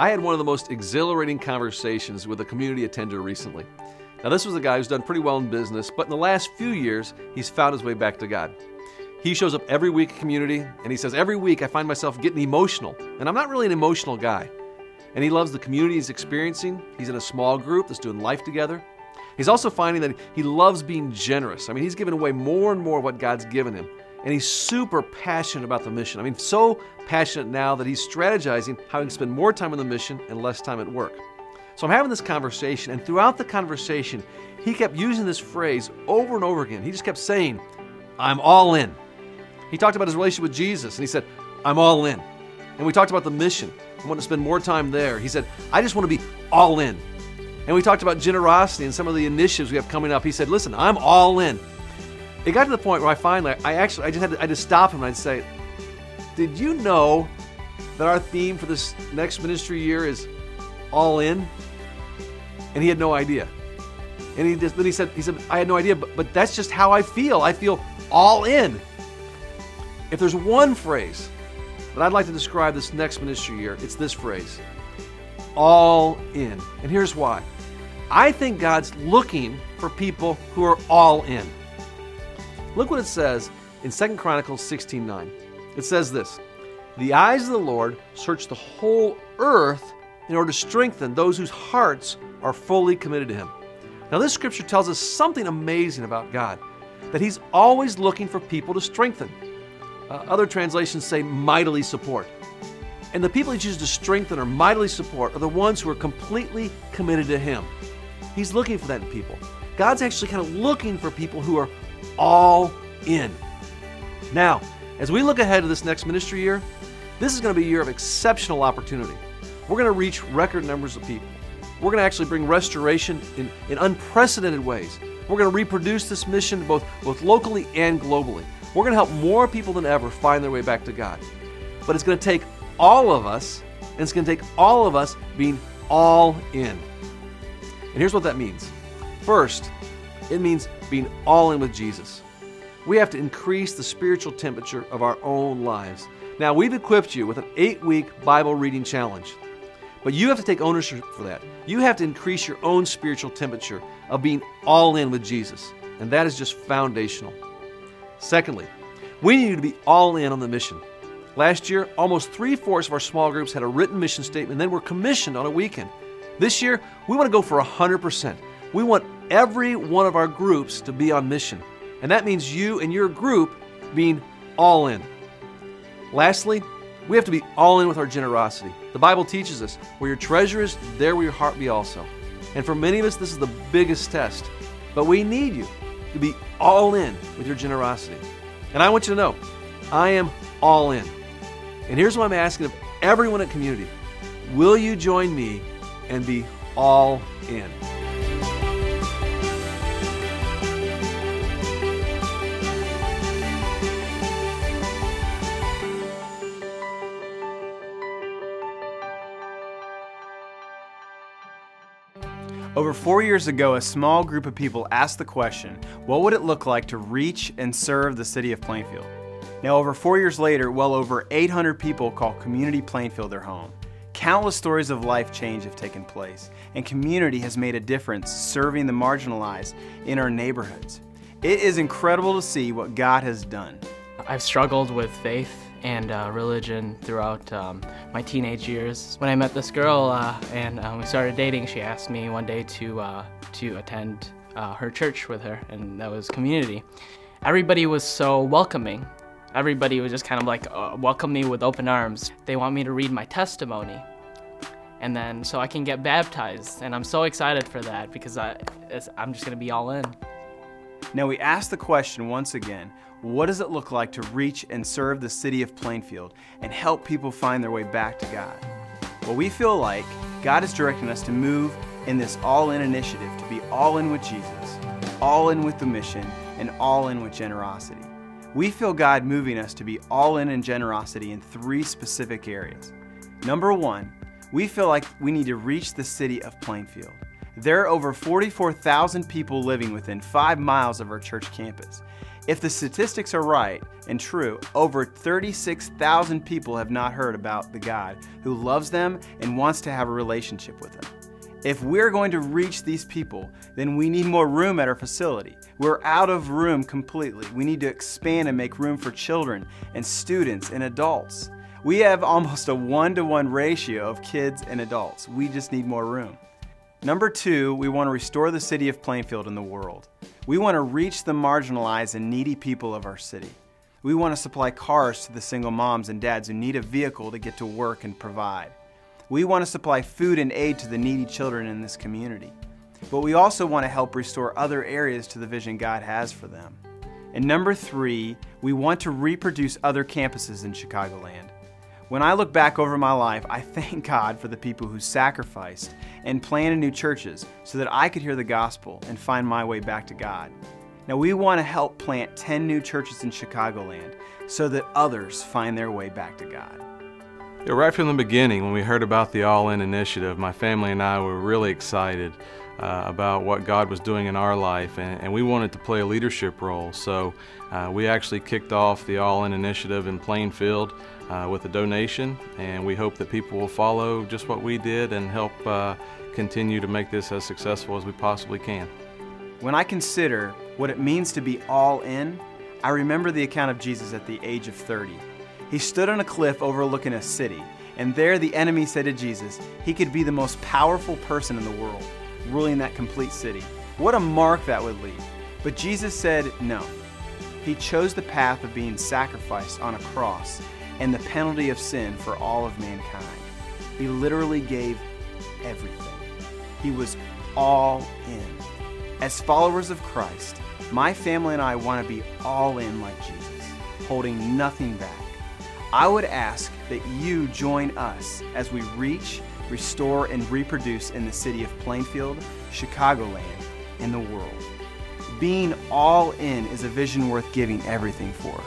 I had one of the most exhilarating conversations with a community attender recently. Now, this was a guy who's done pretty well in business, but in the last few years, he's found his way back to God. He shows up every week at community, and he says, every week I find myself getting emotional, and I'm not really an emotional guy. And he loves the community he's experiencing. He's in a small group that's doing life together. He's also finding that he loves being generous. I mean, he's giving away more and more of what God's given him. And he's super passionate about the mission. I mean, so passionate now that he's strategizing how he can spend more time on the mission and less time at work. So I'm having this conversation, and throughout the conversation, he kept using this phrase over and over again. He just kept saying, I'm all in. He talked about his relationship with Jesus, and he said, I'm all in. And we talked about the mission. I want to spend more time there. He said, I just want to be all in. And we talked about generosity and some of the initiatives we have coming up. He said, listen, I'm all in. It got to the point where I just stop him and I'd say, did you know that our theme for this next ministry year is all in? And he had no idea. And then he said, I had no idea, but that's just how I feel. I feel all in. If there's one phrase that I'd like to describe this next ministry year, it's this phrase, all in. And here's why. I think God's looking for people who are all in. Look what it says in 2 Chronicles 16:9. It says this, the eyes of the Lord search the whole earth in order to strengthen those whose hearts are fully committed to Him. Now this scripture tells us something amazing about God, that He's always looking for people to strengthen. Other translations say mightily support. And the people He chooses to strengthen or mightily support are the ones who are completely committed to Him. He's looking for that in people. God's actually kind of looking for people who are all in. Now, as we look ahead to this next ministry year, this is going to be a year of exceptional opportunity. We're going to reach record numbers of people. We're going to actually bring restoration in unprecedented ways. We're going to reproduce this mission both locally and globally. We're going to help more people than ever find their way back to God. But it's going to take all of us, and it's going to take all of us being all in. And here's what that means. First, it means being all in with Jesus. We have to increase the spiritual temperature of our own lives. Now, we've equipped you with an 8-week Bible reading challenge, but you have to take ownership for that. You have to increase your own spiritual temperature of being all in with Jesus, and that is just foundational. Secondly, we need you to be all in on the mission. Last year, almost 3/4 of our small groups had a written mission statement and then were commissioned on a weekend. This year, we want to go for 100%. We want every one of our groups to be on mission. And that means you and your group being all in. Lastly, we have to be all in with our generosity. The Bible teaches us, where your treasure is, there will your heart be also. And for many of us, this is the biggest test. But we need you to be all in with your generosity. And I want you to know, I am all in. And here's what I'm asking of everyone at Community. Will you join me and be all in? Over 4 years ago, a small group of people asked the question, what would it look like to reach and serve the city of Plainfield? Now, over 4 years later, well over 800 people call Community Plainfield their home. Countless stories of life change have taken place, and Community has made a difference serving the marginalized in our neighborhoods. It is incredible to see what God has done. I've struggled with faith and religion throughout my teenage years. When I met this girl and we started dating, she asked me one day to attend her church with her, and that was Community. Everybody was so welcoming. Everybody was just kind of like welcome me with open arms. They want me to read my testimony, and then so I can get baptized, and I'm so excited for that because I'm just gonna be all in. Now we ask the question once again, what does it look like to reach and serve the city of Plainfield and help people find their way back to God? Well, we feel like God is directing us to move in this all-in initiative, to be all in with Jesus, all in with the mission, and all in with generosity. We feel God moving us to be all in generosity in 3 specific areas. Number 1, we feel like we need to reach the city of Plainfield. There are over 44,000 people living within 5 miles of our church campus. If the statistics are right and true, over 36,000 people have not heard about the God who loves them and wants to have a relationship with them. If we're going to reach these people, then we need more room at our facility. We're out of room completely. We need to expand and make room for children and students and adults. We have almost a 1-to-1 ratio of kids and adults. We just need more room. Number 2, we want to restore the city of Plainfield in the world. We want to reach the marginalized and needy people of our city. We want to supply cars to the single moms and dads who need a vehicle to get to work and provide. We want to supply food and aid to the needy children in this community. But we also want to help restore other areas to the vision God has for them. And number 3, we want to reproduce other campuses in Chicagoland. When I look back over my life, I thank God for the people who sacrificed and planted new churches so that I could hear the gospel and find my way back to God. Now we want to help plant 10 new churches in Chicagoland so that others find their way back to God. Yeah, right from the beginning, when we heard about the All In initiative, my family and I were really excited about what God was doing in our life, and we wanted to play a leadership role. So we actually kicked off the All In initiative in Plainfield with a donation, and we hope that people will follow just what we did and help continue to make this as successful as we possibly can. When I consider what it means to be all in, I remember the account of Jesus at the age of 30. He stood on a cliff overlooking a city, and there the enemy said to Jesus he could be the most powerful person in the world, ruling that complete city. What a mark that would leave. But Jesus said no. He chose the path of being sacrificed on a cross and the penalty of sin for all of mankind. He literally gave everything. He was all in. As followers of Christ, my family and I want to be all in like Jesus, holding nothing back. I would ask that you join us as we reach, restore, and reproduce in the city of Plainfield, Chicagoland, and the world. Being all in is a vision worth giving everything for.